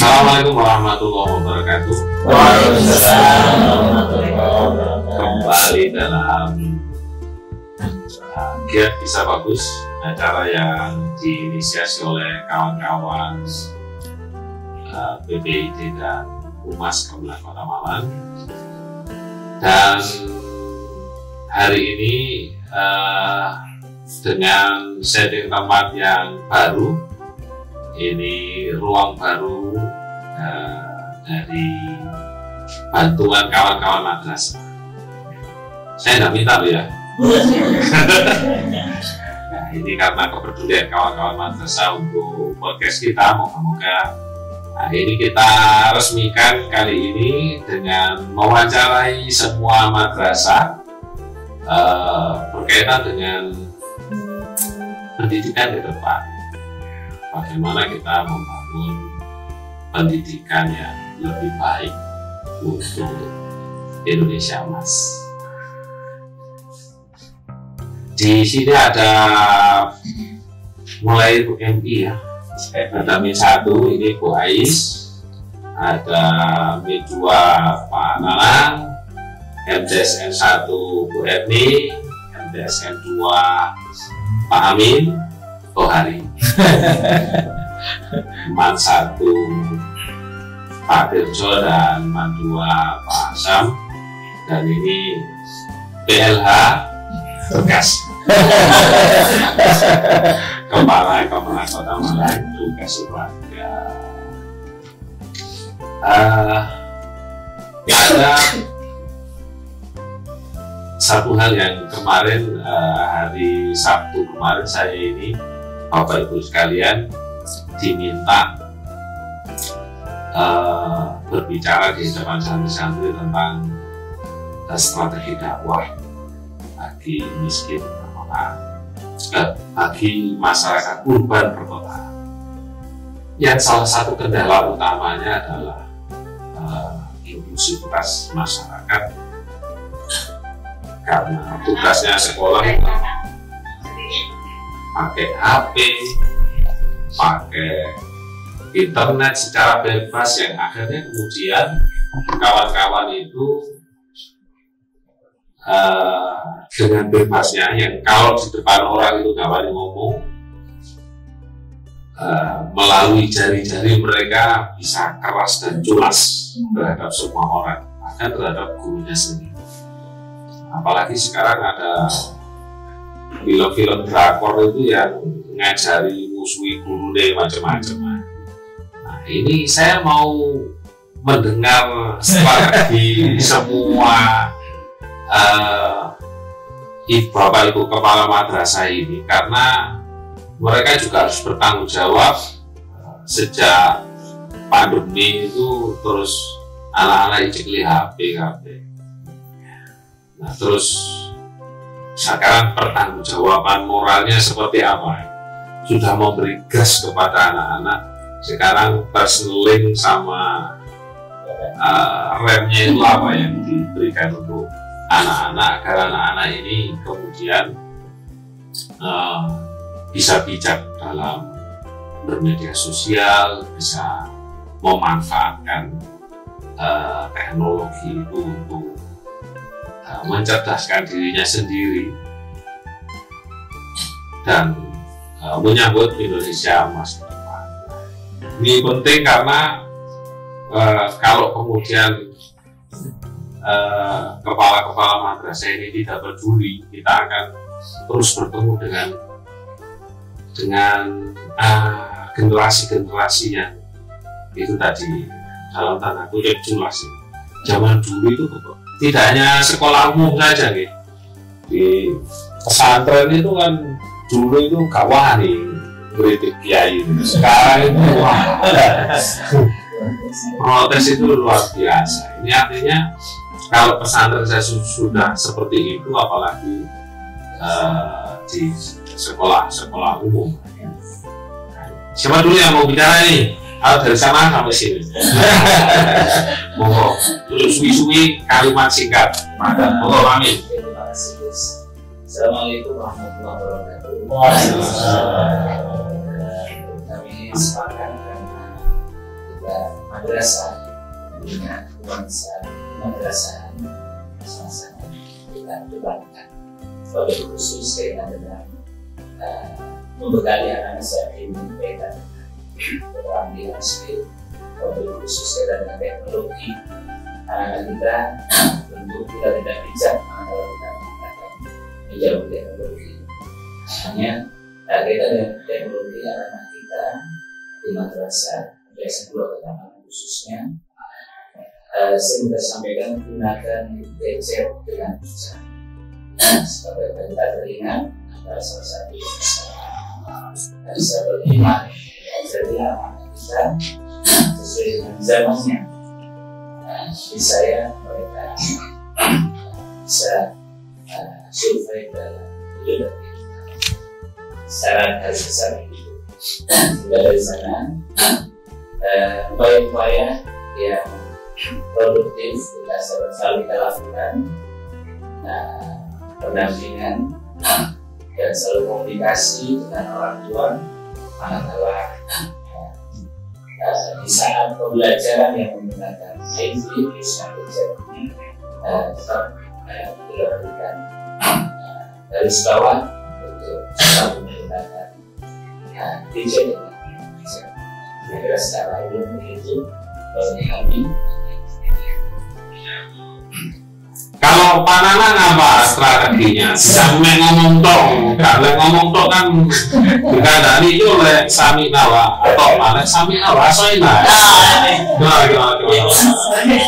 Assalamualaikum warahmatullahi wabarakatuh. Waalaikumsalam warahmatullahi wabarakatuh. Kembali dalam Giat Bisa Bagus, acara yang diinisiasi oleh kawan-kawan BPID dan Humas Kabupaten Kota Malang. Dan hari ini dengan setting tempat yang baru, ini ruang baru dari bantuan kawan-kawan madrasah. Saya nggak minta loh ya. Nah, ini karena kepedulian kawan-kawan madrasah untuk podcast kita, moga-moga ini kita resmikan kali ini dengan mewawancarai semua madrasah berkaitan dengan pendidikan ke depan. Bagaimana kita membangun pendidikan yang lebih baik untuk Indonesia Emas. Di sini ada mulai Bu MI ya, ada Mi1 ini Bu Ais, ada Mi2 Pak Nanang, MTSN 1 Bu Erni, MTSN 2 Pak Amin, Tohari, Man 1 Pak Dirjo dan Man 2 Pak Asam, dan ini PLH tugas Kepala Kota Malang, tugas keluarga. Ada satu hal yang kemarin hari Sabtu kemarin saya ini Bapak Ibu sekalian diminta berbicara di depan santri-santri tentang strategi dakwah bagi miskin perkotaan, bagi masyarakat urban perkotaan. Yang salah satu kendala utamanya adalah inklusivitas masyarakat, karena tugasnya sekolah pakai HP, pakai internet secara bebas, yang akhirnya kemudian kawan-kawan itu dengan bebasnya, yang kalau di depan orang itu nggak wani ngomong, melalui jari-jari mereka bisa keras dan culas terhadap semua orang, bahkan terhadap gurunya sendiri. Apalagi sekarang ada film-film drakor itu yang ngajari musuhi gurunya macam-macam. Nah, ini saya mau mendengar strategi semua Bapak Ibu Kepala Madrasah ini, karena mereka juga harus bertanggung jawab. Sejak pandemi itu terus anak-anak dicekli HP. Nah, terus sekarang pertanggungjawaban moralnya seperti apa? Sudah memberi gas kepada anak-anak, sekarang terseling sama remnya itu apa yang diberikan untuk anak-anak, agar anak-anak ini kemudian bisa bijak dalam bermedia sosial, bisa memanfaatkan teknologi itu untuk mencerdaskan dirinya sendiri dan menyambut Indonesia Emas ke depan. Ini penting karena kalau kemudian kepala-kepala madrasah ini tidak peduli, kita akan terus bertemu dengan generasi-generasi yang itu tadi dalam tanda kutip culas. Zaman dulu itu tidak hanya sekolah umum saja nih, di pesantren itu kan dulu itu gak wani kritik kiai. Sekarang itu protes itu luar biasa. Ini artinya kalau pesantren saya sudah seperti itu, apalagi di sekolah umum. Siapa dulu yang mau bicara nih? Dari sana sampai sini. Monggo, terus suwi-suwi kalimat singkat. Monggo, amin. Terima kasih, Gus. Assalamualaikum warahmatullahi wabarakatuh. Waalaikumsalam. Kami sepakat karena kita madrasah punya nuansa madrasah sama-sama kita kembangkan, wabil khusus kaitan dengan membekali anak-anak saat ini kaitan dengan keterampilan skill, wabil khusus kaitan dengan teknologi. Anak-anak kita tentu kita tidak bijak kalau kita menggunakan menjauh teknologi. Hanya kaitan dengan teknologi anak-anak kita di madrasah biasa dua keterampilan khususnya sering kita sampaikan gunakan gadget dengan bijak. Sebagai kita teringat ada salah satu sahabat iman, jadi anak kita sesuai dengan zamannya. Di saya mereka bisa survei dalam hidup secara garis besar itu. Dari sana upaya-upaya yang produktif kita selalu kita lakukan, pendampingan dan selalu komunikasi dengan orang tua manakala di saat pembelajaran yang menggunakan IT tetap dilakukan garis bawah untuk tetap menggunakan gadget dengan bijak. Kira secara umum itu bagi kami. Kalau Pak Nanang apa strateginya? Sampai ngomong tok, kalau ngomong tok kan dikandani itu oleh Sami Nawa atau mana Sami Nawa Soina. Nah, dari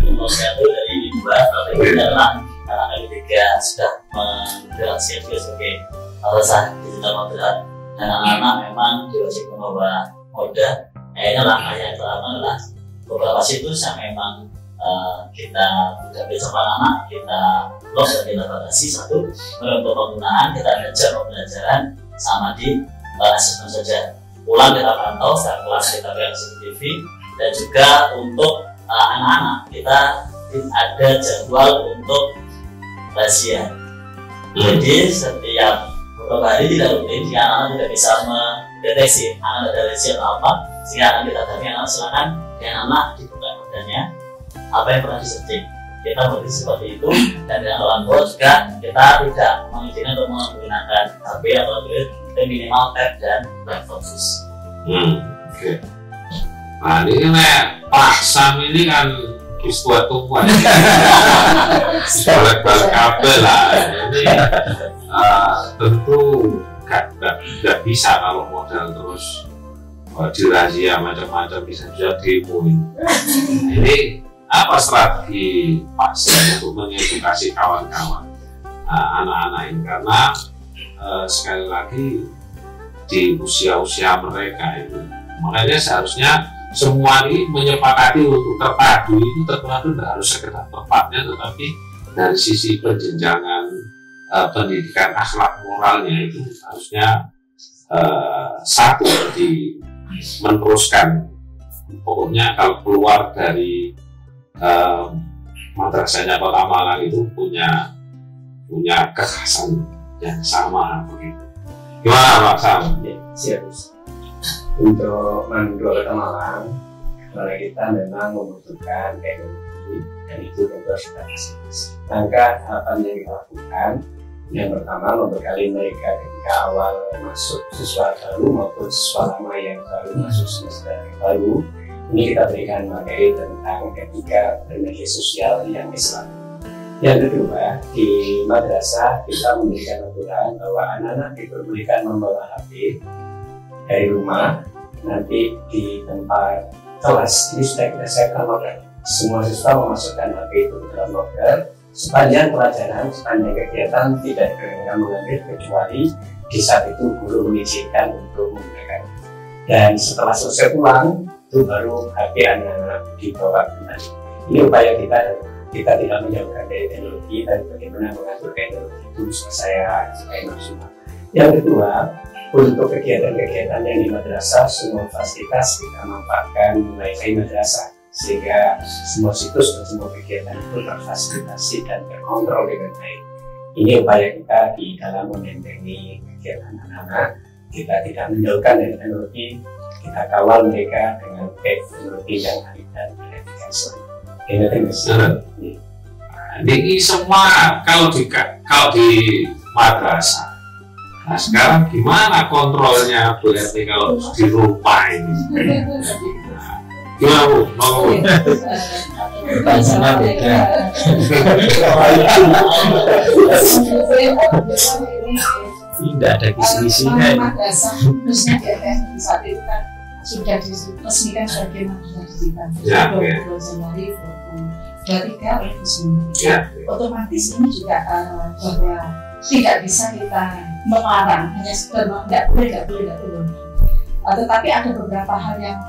dua strategi adalah anak ketiga sudah menjelaskan sebagai alasan digital moderat dan anak-anak memang diwajibkan membawa moda. Ini langkah yang pertama adalah beberapa situs yang memang kita tidak bisa anak kita lock dan kita batasi. Satu, untuk penggunaan kita ada jam pembelajaran sama di asesmen saja. Pulang kita pantau setelah kelas kita lihat CCTV, dan juga untuk anak-anak kita ada jadwal untuk razia. Jadi setiap beberapa hari tidak rutin jika anak-anak tidak bisa mendeteksi anak ada razia atau apa, sehingga akan kita tanya anak silakan dengan anak dibuka kodenya apa yang pernah disetting. Kita berbeda seperti itu, dan dengan orang tua juga kita tidak mengizinkan untuk menggunakan HP atau tablet, minimal tab dan laptop. Oke. Nah ini kan Pak Sam ini kan buat tumpuan balik kabel lah. Ini tentu nggak bisa kalau modal terus dirazia macam-macam, bisa demo. Ini apa strategi Pak Sam untuk mengedukasi kawan-kawan anak-anak ini, karena sekali lagi di usia-usia mereka itu, makanya seharusnya semua ini menyepakati untuk terpadu. Itu terpadu tidak harus sekedar tepatnya, tetapi dari sisi penjenjangan pendidikan akhlak moralnya itu harusnya satu meneruskan. Pokoknya kalau keluar dari madrasahnya Kota Malang itu punya kekhasan yang sama begitu. Gimana Pak Sam? Ya, siap. Untuk mandor Kota Malang, karena kita memang membutuhkan teknologi dan itu tentu harus kita fasilitasi. Langkah tahapan yang kita lakukan, yang pertama membekali mereka ketika awal masuk siswa baru maupun siswa lama yang baru masuk semester baru. Ini kita berikan materi tentang etika bermedia sosial yang Islam. Yang kedua, di madrasah kita memberikan aturan bahwa anak-anak diperbolehkan membawa HP dari rumah. Nanti di tempat kelas ini sudah kita siapkan locker. Semua siswa memasukkan HP itu ke dalam locker. Sepanjang pelajaran, sepanjang kegiatan tidak diperbolehkan mengambil, kecuali di saat itu guru mengizinkan untuk menggunakan. Dan setelah selesai pulang, itu baru HP anak-anak dibawa kembali. Ini upaya kita tidak menjauhkan dari teknologi, tapi bagaimana mengatur teknologi itu supaya maksimal. Yang kedua, untuk kegiatan-kegiatan yang di madrasah, semua fasilitas kita manfaatkan wifi madrasah, sehingga semua situs dan semua kegiatan itu terfasilitasi dan terkontrol dengan baik. Ini upaya kita di dalam membentengi kegiatan anak-anak kita tidak menjauhkan dari teknologi, kita kawal mereka dengan teknologi yang baik dan beretika. Ini semua kalau di madrasah. Nah sekarang gimana kontrolnya Bu RT kalau di rumah ini? Gimana Bu? Pertanyaan beda. Tidak ada kisi-kisinya. Madrasah khususnya di FMI saat itu kan sudah diresmikan sebagai madrasah digital. Ya, 22 Januari 2023 Ya. otomatis ini juga bahwa tidak bisa kita melarang, hanya sekedar nggak boleh. Tetapi ada beberapa hal yang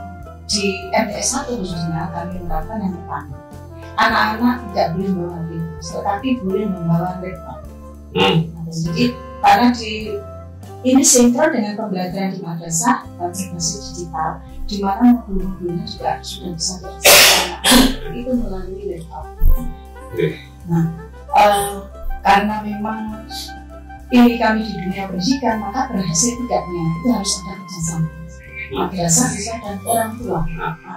di MTS 1 khususnya kami menerapkan. Yang pertama, anak-anak tidak boleh membawa laptop, tetapi boleh membawa laptop. Jadi karena ini sinkron dengan pembelajaran di madrasah berbasis digital, di mana modul-modulnya juga sudah bisa diakses itu melalui laptop. Nah, karena memang ini kami di dunia pendidikan, maka berhasil tidaknya itu harus ada kerjasama madrasah juga dan orang tua.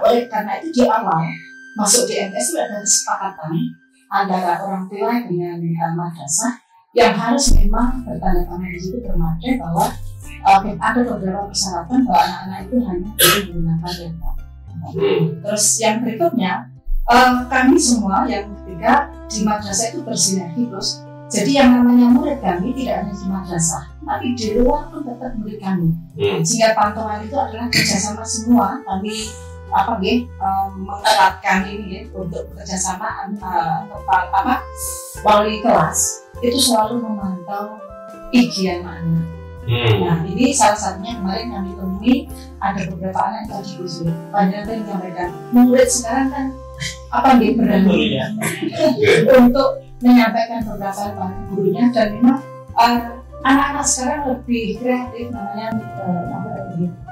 Oleh karena itu di awal masuk di MTS itu ada kesepakatan antara orang tua dengan madrasah yang harus memang bertanda tangan di situ bermadai bahwa ada beberapa persyaratan bahwa anak-anak itu hanya boleh menggunakan laptop. Terus yang berikutnya, kami semua yang ketiga di madrasah itu bersinergi terus. Jadi yang namanya murid kami tidak hanya di madrasah, tapi di luar pun tetap murid kami. Sehingga pantauan itu adalah kerjasama semua. Kami mengeratkan ini untuk kerjasama wali kelas itu selalu memantau IG anak-anak. Nah ini salah satunya kemarin kami temui ada beberapa anak yang tadi gusur. Banyak yang menyampaikan murid sekarang kan berani untuk menyampaikan beberapa hal gurunya, dan memang anak-anak sekarang lebih kreatif, namanya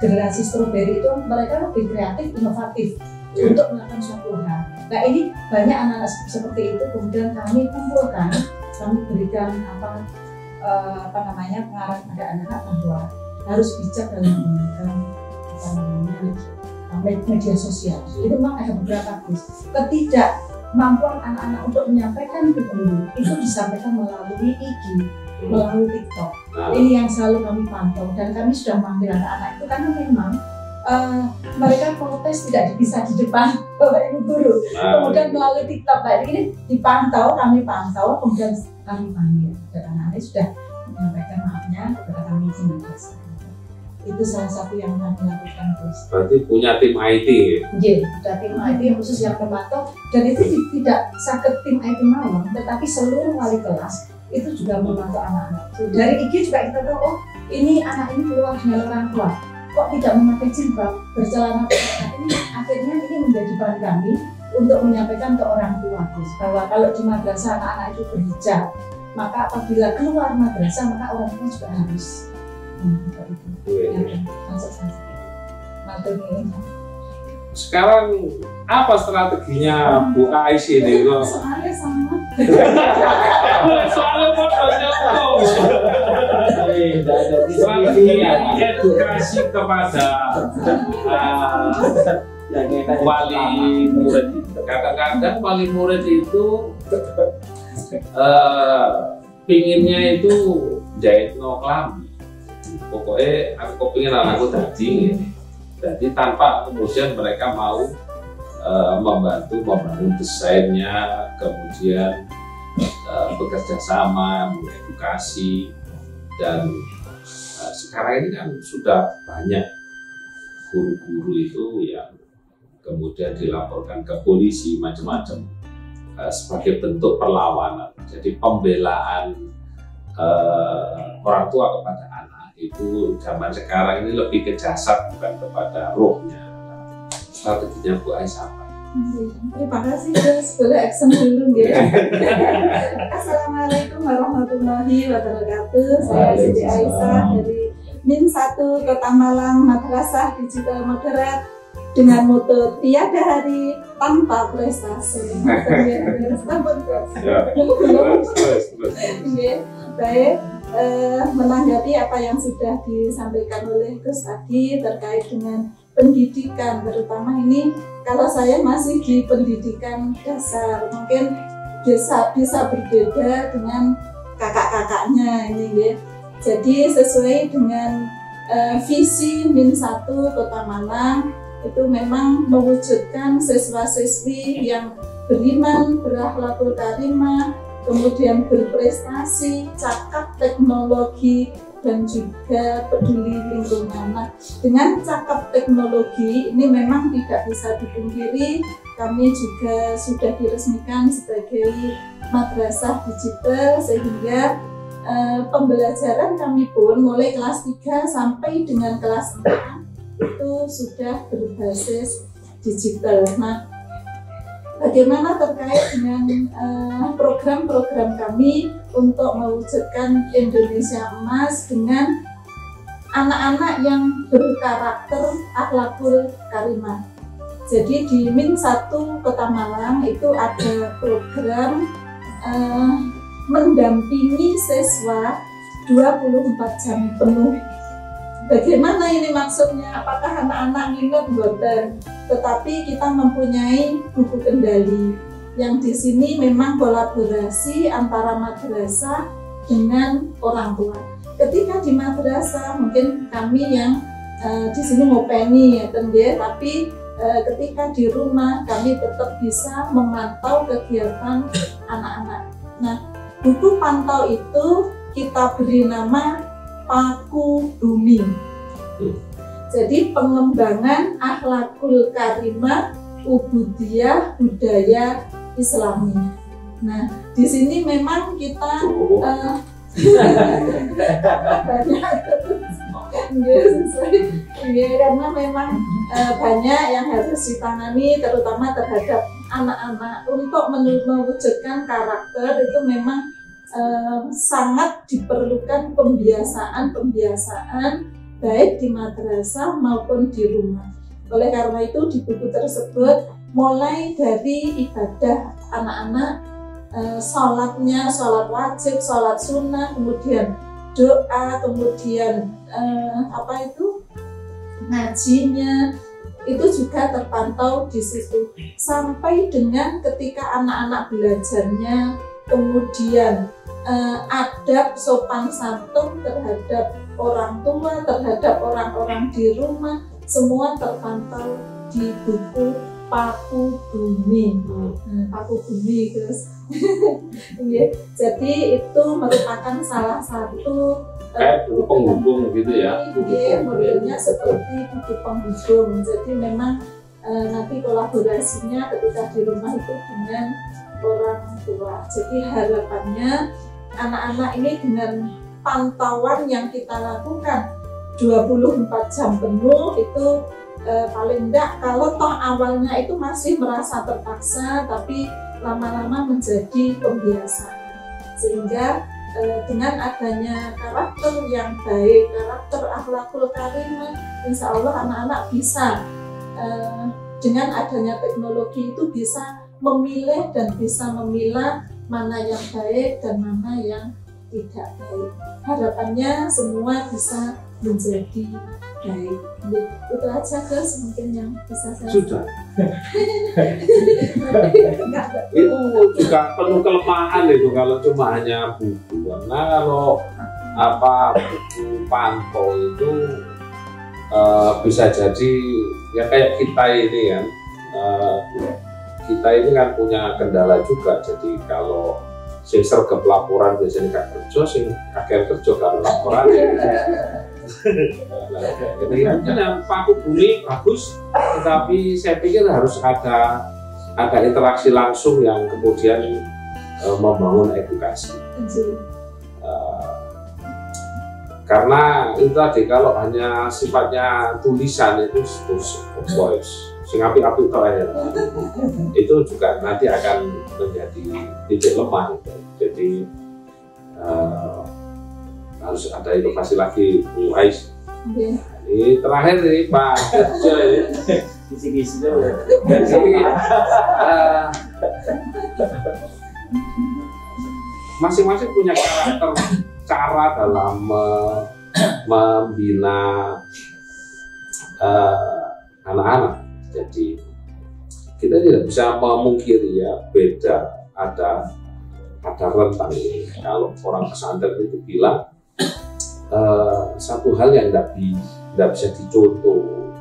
generasi stroberi itu mereka lebih kreatif, inovatif untuk melakukan suatu hal. Nah ini banyak anak-anak seperti itu kemudian kami kumpulkan, kami berikan pengarahan pada anak-anak bahwa harus bijak dalam menggunakan media sosial. Itu memang ada beberapa ketidakmampuan anak-anak untuk menyampaikan ke guru itu disampaikan melalui IG, melalui TikTok. Ini yang selalu kami pantau dan kami sudah memanggil anak-anak itu karena memang mereka protes tidak bisa di depan Bapak Ibu guru. Kemudian melalui TikTok ini dipantau, kami pantau, kemudian kami panggil dan anak-anak sudah menyampaikan maafnya kepada kami di madrasah. Itu salah satu yang kami lakukan terus. Berarti punya tim IT ya? Iya, ada tim IT yang khusus yang memantau, dan itu tidak sakit tim IT Mawang, tetapi seluruh wali kelas itu juga memantau anak-anak. Dari IG juga kita tahu, oh ini anak ini keluar dengan orang tua, kok tidak memakai jilbab, bercelana. Ini akhirnya ini menjadi bahan kami untuk menyampaikan ke orang tua bahwa kalau di madrasah anak-anak itu berhijab, maka apabila keluar madrasah maka orang tua juga harus Sekarang apa strateginya Bu Ais ini? Soalnya sama. Soalnya strategi edukasi kepada wali murid. Kadang-kadang wali murid itu pinginnya itu jahit no klambi. Pokoknya aku pengen anakku jadi tanpa kemudian mereka mau membantu desainnya, kemudian bekerja sama, mengedukasi, dan sekarang ini kan sudah banyak guru-guru itu yang kemudian dilaporkan ke polisi macam-macam sebagai bentuk perlawanan. Jadi pembelaan orang tua kepada anak itu zaman sekarang ini lebih ke jasad bukan kepada rohnya. Strateginya Bu Ais apa? Terima kasih Gus, boleh action dulu ya. Assalamualaikum warahmatullahi wabarakatuh. Saya Siti Aisyah dari NIM 1 Kota Malang, Madrasah Digital Moderat, dengan moto tiada hari tanpa prestasi. Baik, menanggapi apa yang sudah disampaikan oleh Gus tadi terkait dengan pendidikan, terutama ini kalau saya masih di pendidikan dasar, mungkin bisa berbeda dengan kakak-kakaknya ini ya. Jadi sesuai dengan visi Min1 Kota Malang itu memang mewujudkan siswa-siswi yang beriman, berakhlakul karimah, kemudian berprestasi, cakap teknologi, dan juga peduli lingkungan. Nah, dengan cakap teknologi ini memang tidak bisa dipungkiri, kami juga sudah diresmikan sebagai madrasah digital, sehingga pembelajaran kami pun mulai kelas 3 sampai dengan kelas 4 itu sudah berbasis digital. Nah, bagaimana terkait dengan program-program kami untuk mewujudkan Indonesia Emas dengan anak-anak yang berkarakter akhlakul karimah. Jadi di Min1 Kota Malang itu ada program mendampingi siswa 24 jam penuh. Bagaimana ini maksudnya? Apakah anak-anak minat boten? Tetapi kita mempunyai buku kendali yang di sini memang kolaborasi antara madrasah dengan orang tua. Ketika di madrasah mungkin kami yang di sini ngopeni ya tapi ketika di rumah kami tetap bisa memantau kegiatan anak-anak. Nah, buku pantau itu kita beri nama Paku Bumi. Jadi pengembangan akhlakul karimah, ubudiyah, budaya Islami. Nah, di sini memang kita banyak karena memang banyak yang harus ditangani, terutama terhadap anak-anak. Untuk mewujudkan karakter itu memang sangat diperlukan pembiasaan baik di madrasah maupun di rumah. Oleh karena itu di buku tersebut mulai dari ibadah anak-anak, sholatnya, sholat wajib, sholat sunnah, kemudian doa, kemudian ngajinya itu juga terpantau di situ, sampai dengan ketika anak-anak belajarnya, kemudian adab sopan santun terhadap orang tua, terhadap orang-orang di rumah, semua terpantau di buku Paku Bumi. Paku Bumi, guys. Jadi itu merupakan salah satu kayak buku penghubung gitu ya. Modelnya seperti buku penghubung. Jadi memang nanti kolaborasinya ketika di rumah itu dengan orang tua. Jadi harapannya anak-anak ini dengan pantauan yang kita lakukan 24 jam penuh itu paling enggak kalau toh awalnya itu masih merasa terpaksa, tapi lama-lama menjadi pembiasaan, sehingga dengan adanya karakter yang baik, karakter akhlakul karimah, insya Allah anak-anak bisa dengan adanya teknologi itu bisa memilih dan bisa memilah mana yang baik dan mana yang tidak baik. Harapannya semua bisa menjadi baik. Itu aja guys mungkin yang bisa saya sudah. Itu juga penuh kelemahan itu kalau cuma hanya buku. Karena kalau buku pantau itu bisa jadi ya kayak kita ini kan. Kita ini kan punya kendala juga, jadi kalau sing sergap laporan biasanya gak kerja, sing akhir kerja kalau laporan jadi mungkin yang Paku Bumi bagus, tetapi saya pikir harus ada interaksi langsung yang kemudian membangun edukasi. Karena itu tadi kalau hanya sifatnya tulisan itu voice sing api-api itu juga nanti akan menjadi titik lemah gitu. Jadi harus ada inovasi lagi, Bu Ais. Ini terakhir nih Pak Kerja ini. Kisi-kisi masing-masing punya karakter cara dalam membina anak-anak. Jadi kita tidak bisa memungkiri ya, beda ada rentang ini. Kalau orang pesantren itu bilang satu hal yang tidak bisa dicontoh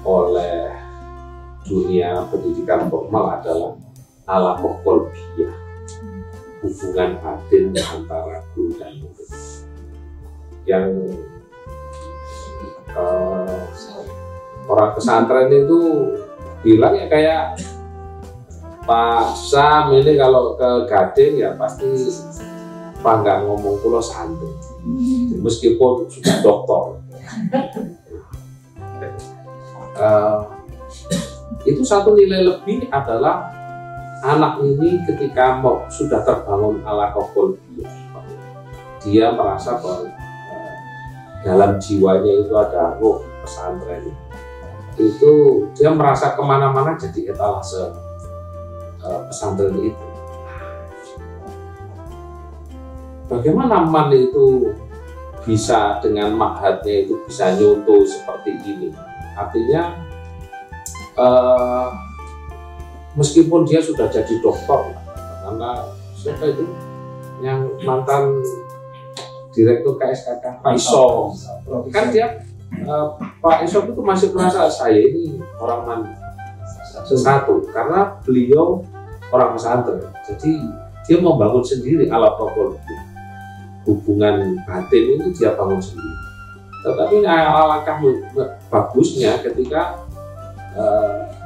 oleh dunia pendidikan formal adalah alaqah qalbiyah, hubungan batin antara guru dan murid. Yang orang pesantren itu bilang ya kayak Pak Sam ini kalau ke Gading ya pasti Pak nggak ngomong pulau santri meskipun sudah doktor. Itu satu nilai lebih adalah anak ini ketika sudah terbangun alaqah qalbiyah, dia merasa bahwa dalam jiwanya itu ada roh pesantren. Itu dia merasa kemana-mana jadi etalase pesantren itu. Bagaimana man itu bisa dengan ma'hadnya itu bisa nyontoh seperti ini? Artinya meskipun dia sudah jadi dokter, karena siapa itu yang mantan direktur KSKK Pak Isom, kan dia Pak Isom itu masih merasa saya ini orang mana sesatu karena beliau orang pesantren. Jadi dia membangun sendiri alaqah qalbiyah, hubungan batin ini dia bangun sendiri. Tetapi alangkah bagusnya ketika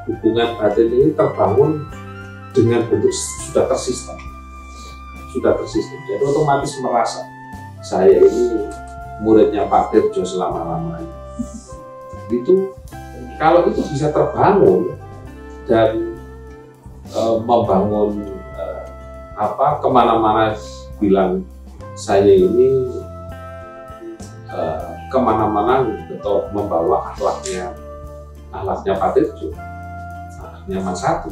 hubungan batin ini terbangun dengan bentuk sudah tersistem. Jadi otomatis merasa saya ini muridnya Pak Dirjo selama-lamanya. Itu kalau itu bisa terbangun dan membangun kemana-mana bilang saya ini kemana-mana atau membawa akhlaknya Pak Dirjo, akhlaknya Mas Satu,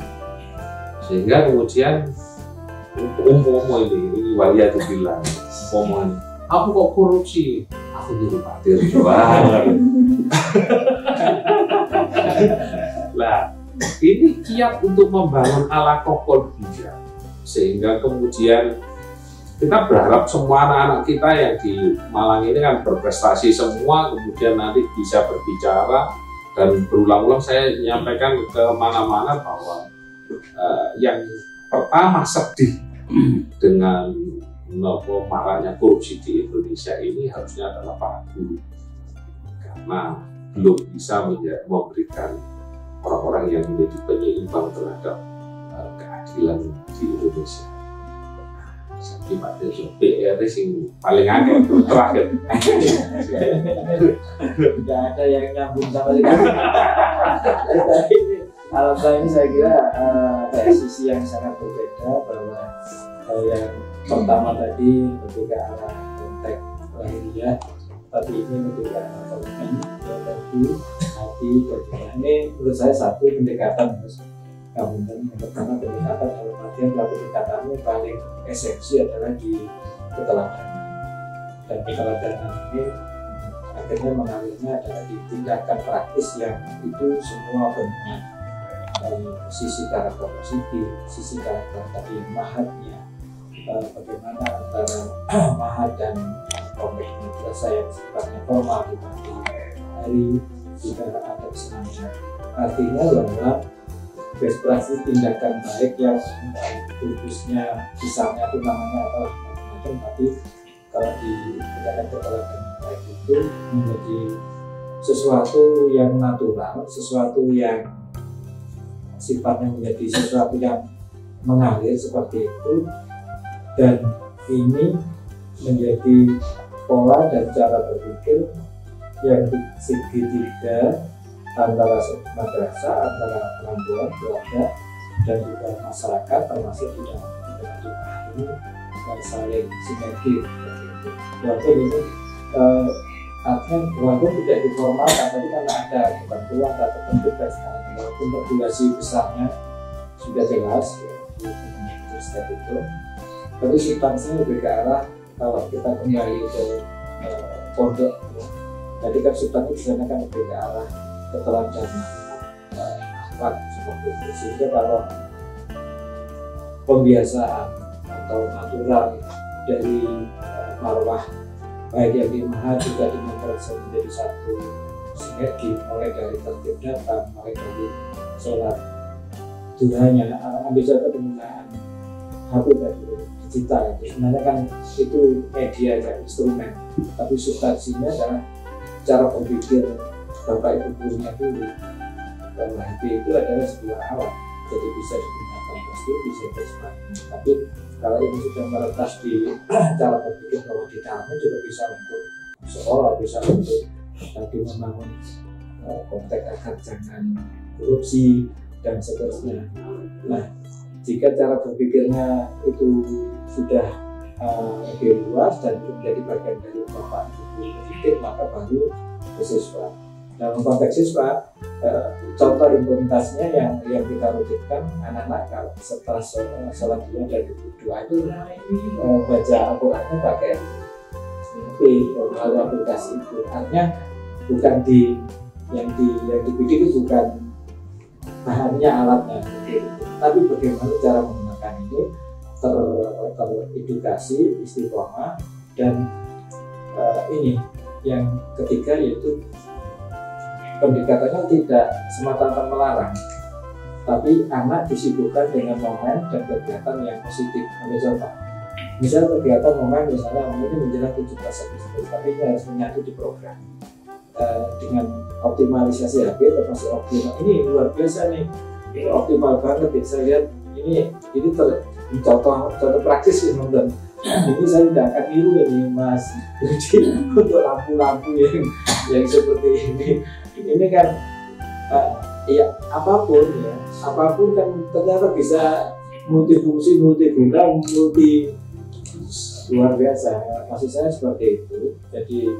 sehingga kemudian umum ini Walia itu bilang umum aku kok korupsi, aku jadi Pak Dirjo. Nah, ini kiat untuk membangun alaqah qalbiyah, sehingga kemudian kita berharap semua anak-anak kita yang di Malang ini kan berprestasi semua, kemudian nanti bisa berbicara. Dan berulang-ulang saya menyampaikan ke mana-mana bahwa yang pertama sedih dengan maraknya korupsi di Indonesia ini harusnya adalah para guru, karena belum bisa memberikan orang-orang yang menjadi penyeimbang terhadap keadilan di Indonesia. Jadi Pak Dirjo PR yang paling agak terakhir. Tidak ada yang nyambung sama sekali. Alhamdulillah ini saya kira dari sisi yang sangat berbeda, bahwa yang pertama tadi ketika arah konteks lahiriah, tapi ini ketika arah konteks hati bagaimana, ini menurut saya satu pendekatan Mas. Kemudian yang pertama pendekatan dalam artian pendekatannya paling esensi adalah di keteladanan, dan keteladanan ini akhirnya mengalirnya adalah di tindakan praktis yang itu semua benar, dari sisi karakter positif, sisi karakter tadi mahadnya, bagaimana antara mahad dan konteks madrasah yang sifatnya formal di pagi hari juga ada kesenangan. Artinya bahwa best practice tindakan baik yang khususnya misalnya itu namanya apa macam-macam, tapi kalau di tindakan keteladanan baik itu menjadi sesuatu yang natural, sesuatu yang sifatnya menjadi sesuatu yang mengalir seperti itu, dan ini menjadi pola dan cara berpikir yang segitiga antara madrasah, antara orang tua, keluarga, dan juga masyarakat, termasuk di dalam ini saling sinergi seperti itu. Walaupun ini artinya walaupun tidak diformalkan, tapi karena ada ketentuan atau tertentu sekarang, walaupun regulasi besarnya sudah jelas di step itu, tapi substansinya lebih ke arah kalau kita kembali ke pondok, ya, tadi kan sultan itu disana kan lebih ke arah keteladanan akhlak seperti itu, sehingga kalau pembiasaan atau natural dari marwah baik yang di Maha juga dimanfaatkan menjadi satu sinergi, mulai dari tertib datang, mulai dari sholat duhanya, ambil contoh penggunaan HP tadi digital itu sebenarnya kan itu media dan instrumen, tapi substansinya adalah cara berpikir bapak ibu gurunya dulu bahwa HP itu adalah sebuah alat, jadi bisa digunakan positif, bisa sebaliknya. Tapi kalau ini sudah meretas di cara berpikir bahwa di dalamnya juga bisa untuk sekolah, bisa untuk tadi membangun konteks agar jangan korupsi dan seterusnya. Nah, jika cara berpikirnya itu sudah lebih luas dan menjadi bagian dari bapak ibu berpikir, maka baru ke siswa. Dalam konteks siswa, contoh implementasinya yang kita rutinkan anak-anak kalau setelah sholat duha dan doa itu baca Al-Qurannya pakai melalui aplikasi itu. Artinya bukan yang dibidik itu bukan bahannya, alatnya, tapi bagaimana cara menggunakan ini teredukasi, istiqomah, dan ini yang ketiga yaitu pendekatannya tidak semata-mata melarang, tapi anak disibukkan dengan momen dan kegiatan yang positif. Ambil contoh, misalnya kegiatan momen misalnya ini menjelang 17 Agustus, tapi ini harus menyatu di program dengan optimalisasi HP termasuk optimal. Ini luar biasa nih, ini optimal banget ya. Saya lihat ini contoh praktis ya, dan ini saya tidak akan niru ini Mas Budi untuk lampu-lampu yang seperti ini. Ini kan ya apapun kan ternyata bisa multifungsi, multiguna, luar biasa. Maksud saya seperti itu. Jadi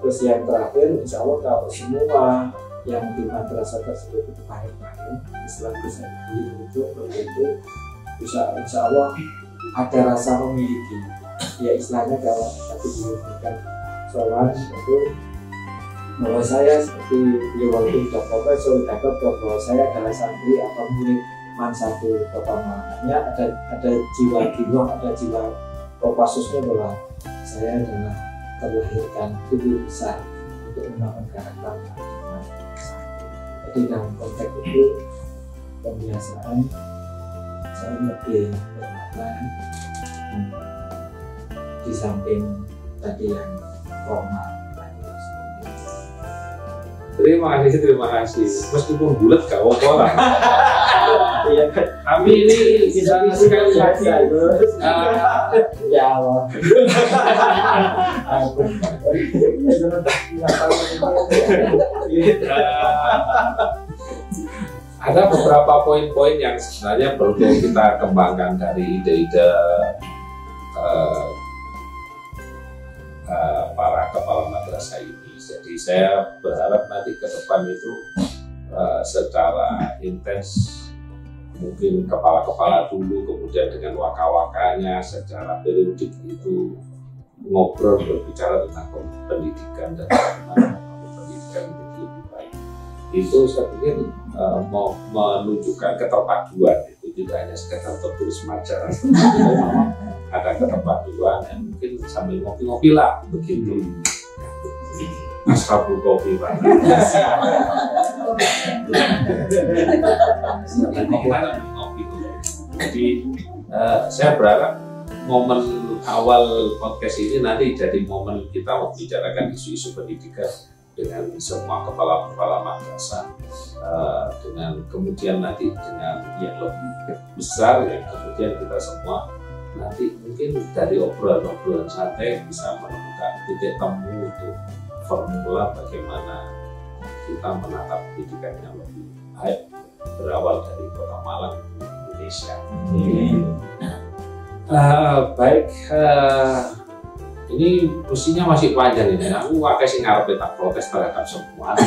terus yang terakhir, insya Allah kalau semua yang di madrasah tersebut itu baik-baik, Islam bisa dibujuk begitu, insya Allah ada rasa memiliki. Ya istilahnya kalau tadi diberikan soal itu bahwa saya seperti di waktu sudah profesor dapat bahwa saya adalah santri atau murid Mansatu Kota Malang. Ada jiwa giroh, ada jiwa kopassusnya bahwa saya adalah terlahirkan tubuh besar untuk membangun karakter. Jadi dalam konteks itu pembiasaan saya lebih bermakna di samping tadi yang formal. Terima kasih. Meskipun bulat gak apa-apa lah. Iya, tapi ini bisa sekali lagi. Ya Allah. Ada beberapa poin-poin yang sebenarnya perlu kita kembangkan dari ide-ide para kepala madrasah ini. Jadi saya berharap nanti ke depan itu secara intens, mungkin kepala-kepala dulu, kemudian dengan waka-wakanya secara periodik itu ngobrol, berbicara tentang pendidikan dan bagaimana pendidikan itu lebih baik. Itu saya pikir mau menunjukkan keterpaduan, itu tidak hanya sekedar tertulis majalah, ada keterpaduan yang mungkin sambil ngopi-ngopi lah begitu. Ashabul kopi Pak. Jadi saya berharap momen awal podcast ini nanti jadi momen kita membicarakan isu-isu pendidikan dengan semua kepala-kepala madrasah, dengan kemudian nanti dengan yang lebih besar yang kemudian kita semua nanti mungkin dari obrolan-obrolan santai bisa menemukan titik temu untuk formula bagaimana kita menatap pendidikan yang lebih baik, berawal dari Kota Malang, Indonesia. Baik, ini mestinya masih panjang ini. Aku pakai sing ngarep tak protes terhadap semua.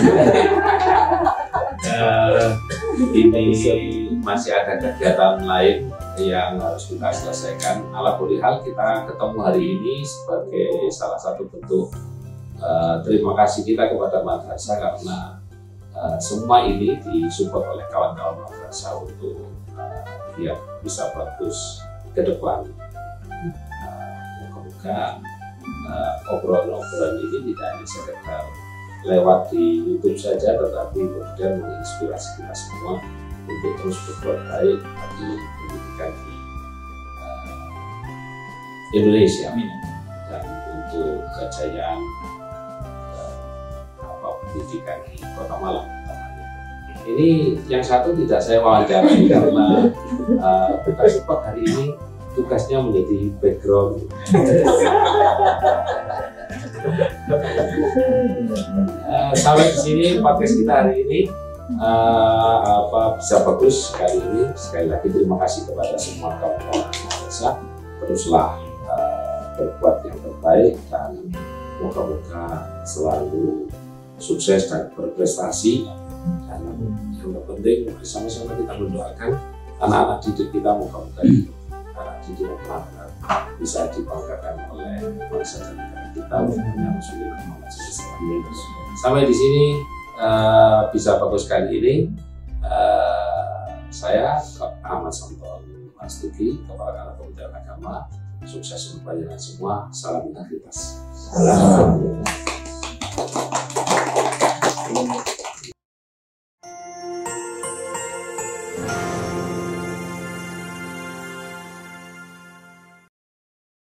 ini masih ada kegiatan lain yang harus kita selesaikan. Ala kulli hal kita ketemu hari ini sebagai salah satu bentuk terima kasih kita kepada madrasah karena semua ini disupport oleh kawan-kawan madrasah untuk biar bisa bagus ke depan. Semoga obrolan-obrolan ini tidak hanya sekedar lewat di YouTube saja, tetapi kemudian menginspirasi kita semua untuk terus berbuat baik bagi pendidikan di Indonesia dan untuk kejayaan pendidikan di Kota Malang utamanya. Ini yang satu tidak saya wawancarai karena tugas support hari ini tugasnya menjadi background. Sampai di sini podcast kita hari ini bisa bagus kali ini. Sekali lagi terima kasih kepada semua kawan-kawan madrasah. Teruslah berbuat yang terbaik dan moga-moga selalu sukses dan berprestasi. Dan yang terpenting bersama-sama kita mendoakan anak-anak didik kita, moga-moga anak didik yang bisa dibanggakan oleh bangsa dan negara kita. Sampai di sini bisa bagus kali ini. Saya Ahmad Santon Mas Tugi, Kepala Kantor Kementerian Agama. Sukses untuk panjenengan semua. Salam integritas.